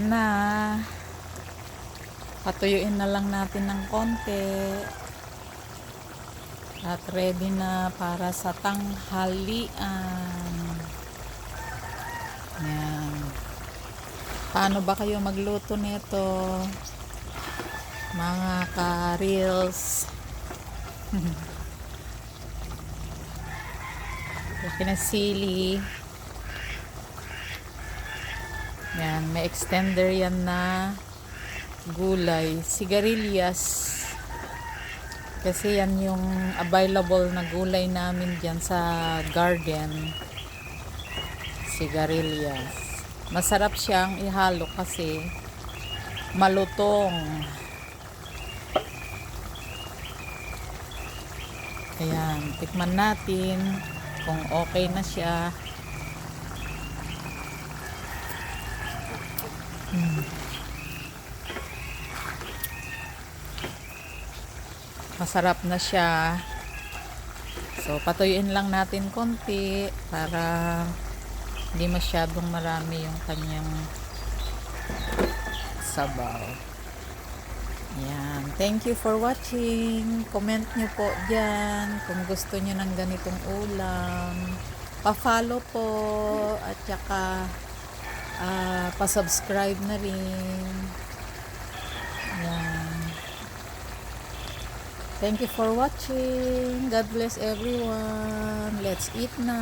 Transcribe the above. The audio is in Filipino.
na. Patuyuin na lang natin ng konti. At ready na para sa tanghalian. Yan. Paano ba kayo magluto nito, mga ka-reels? Laki na sili. Yan, may extender yan na gulay, sigarilyas. Kasi yan yung available na gulay namin dyan sa garden. Sigarilyas. Masarap siyang ihalo kasi malutong. Ayan, tikman natin kung okay na siya. Masarap na siya. So, patuyuin lang natin konti para hindi masyadong marami yung kanyang sabaw. Yan. Thank you for watching. Comment nyo po dyan kung gusto nyo ng ganitong ulam. Pa-follow po at saka pa-subscribe na rin. Yan. Thank you for watching. God bless everyone. Let's eat na.